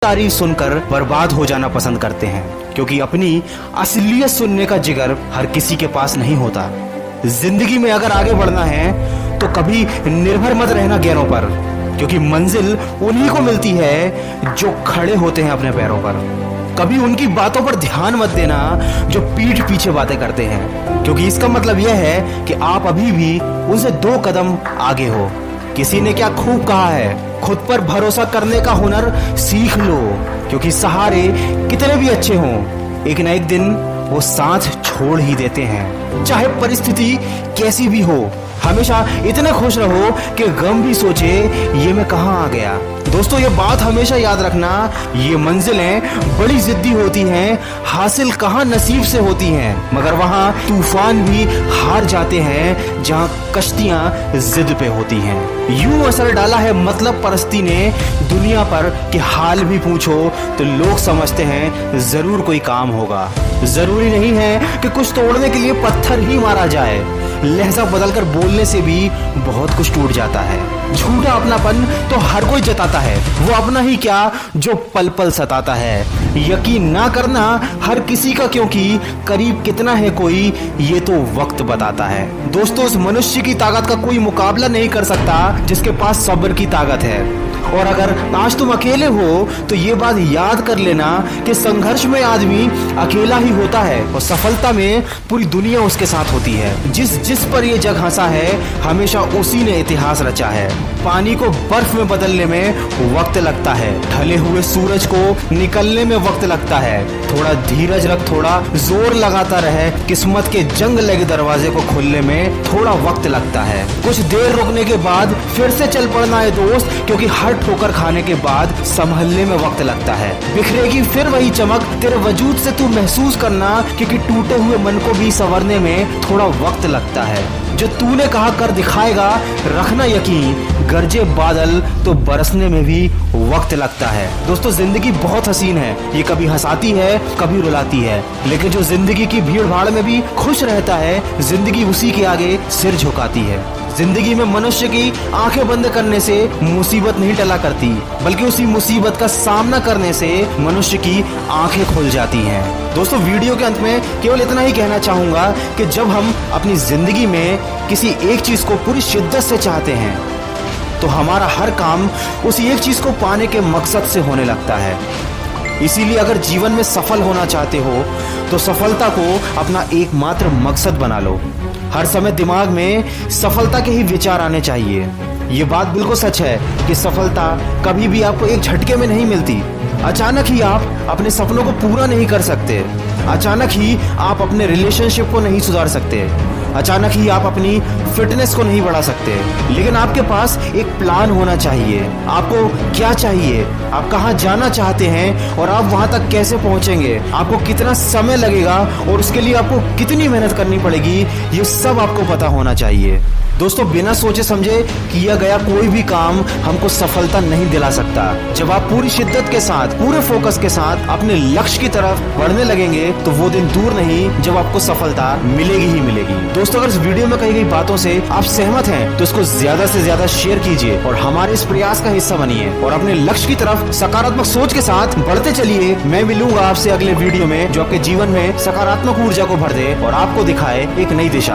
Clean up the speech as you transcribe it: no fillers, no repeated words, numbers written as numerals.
तारीफ सुनकर बर्बाद हो जाना पसंद करते हैं, क्योंकि अपनी असलियत सुनने का जिगर हर किसी के पास नहीं होता। जिंदगी में अगर आगे बढ़ना है तो कभी निर्भर मत रहना गैरों पर, क्योंकि मंजिल उन्हीं को मिलती है जो खड़े होते हैं अपने पैरों पर। कभी उनकी बातों पर ध्यान मत देना जो पीठ पीछे बातें करते हैं, क्योंकि इसका मतलब यह है कि आप अभी भी उनसे 2 कदम आगे हो। किसी ने क्या खूब कहा है, खुद पर भरोसा करने का हुनर सीख लो, क्योंकि सहारे कितने भी अच्छे हों, एक न एक दिन वो साथ छोड़ ही देते हैं। चाहे परिस्थिति कैसी भी हो, हमेशा इतने खुश रहो कि गम भी सोचे ये मैं कहाँ आ गया। दोस्तों, ये बात हमेशा याद रखना, ये मंजिलें बड़ी जिद्दी होती हैं, हासिल कहाँ नसीब से होती हैं, मगर वहाँ तूफान भी हार जाते हैं जहाँ कश्तियाँ जिद पे होती हैं। यूं असर डाला है मतलब परस्ती ने दुनिया पर कि हाल भी पूछो तो लोग समझते हैं जरूर कोई काम होगा। जरूरी नहीं है कि कुछ तोड़ने के लिए पत्थर ही मारा जाए, लहजा बदलकर बोलने से भी बहुत कुछ टूट जाता है। झूठा अपनापन तो हर कोई जताता है, वो अपना ही क्या जो पल पल सताता है। यकीन ना करना हर किसी का, क्योंकि करीब कितना है कोई ये तो वक्त बताता है। दोस्तों, उस मनुष्य की ताकत का कोई मुकाबला नहीं कर सकता जिसके पास सब्र की ताकत है। और अगर आज तुम अकेले हो तो ये बात याद कर लेना कि संघर्ष में आदमी अकेला ही होता है और सफलता में पूरी दुनिया उसके साथ होती है। जिस पर ये जग हंसा है हमेशा उसी ने इतिहास रचा है। पानी को बर्फ में बदलने में वक्त लगता है, ढले हुए सूरज को निकलने में वक्त लगता है। थोड़ा धीरज रख, थोड़ा जोर लगाता रहे, किस्मत के जंग लगे दरवाजे को खोलने में थोड़ा वक्त लगता है। कुछ देर रुकने के बाद फिर से चल पड़ना है दोस्त, क्योंकि हर ठोकर खाने के बाद संभलने में वक्त लगता है। बिखरेगी फिर वही चमक तेरे वजूद से, तू महसूस करना, क्योंकि टूटे हुए मन को भी संवरने में थोड़ा वक्त लगता है। जो तूने कहा कर दिखाएगा, रखना यकीन, गरजे बादल तो बरसने में भी वक्त लगता है। दोस्तों, जिंदगी बहुत हसीन है, ये कभी हंसाती है कभी रुलाती है, लेकिन जो जिंदगी की भीड़ भाड़ में भी खुश रहता है, जिंदगी उसी के आगे सिर झुकाती है। जिंदगी में मनुष्य की आंखें बंद करने से मुसीबत नहीं टला करती, बल्कि उसी मुसीबत का सामना करने से मनुष्य की आंखें खुल जाती हैं। दोस्तों, वीडियो के अंत में केवल इतना ही कहना चाहूंगा कि जब हम अपनी जिंदगी में किसी एक चीज को पूरी शिद्दत से चाहते हैं तो हमारा हर काम उसी एक चीज को पाने के मकसद से होने लगता है। इसीलिए अगर जीवन में सफल होना चाहते हो तो सफलता को अपना एकमात्र मकसद बना लो। हर समय दिमाग में सफलता के ही विचार आने चाहिए। ये बात बिल्कुल सच है कि सफलता कभी भी आपको एक झटके में नहीं मिलती। अचानक ही आप अपने सपनों को पूरा नहीं कर सकते, अचानक ही आप अपने रिलेशनशिप को नहीं सुधार सकते, अचानक ही आप अपनी फिटनेस को नहीं बढ़ा सकते, लेकिन आपके पास एक प्लान होना चाहिए। आपको क्या चाहिए, आप कहाँ जाना चाहते हैं और आप वहां तक कैसे पहुंचेंगे, आपको कितना समय लगेगा और उसके लिए आपको कितनी मेहनत करनी पड़ेगी, ये सब आपको पता होना चाहिए। दोस्तों, बिना सोचे समझे किया गया कोई भी काम हमको सफलता नहीं दिला सकता। जब आप पूरी शिद्दत के साथ, पूरे फोकस के साथ अपने लक्ष्य की तरफ बढ़ने लगेंगे तो वो दिन दूर नहीं जब आपको सफलता मिलेगी ही मिलेगी। दोस्तों, अगर इस वीडियो में कही गई बातों से आप सहमत हैं तो इसको ज्यादा से ज्यादा शेयर कीजिए और हमारे इस प्रयास का हिस्सा बनिए और अपने लक्ष्य की तरफ सकारात्मक सोच के साथ बढ़ते चलिए। मैं मिलूंगा आपसे अगले वीडियो में जो आपके जीवन में सकारात्मक ऊर्जा को भर दे और आपको दिखाए एक नई दिशा।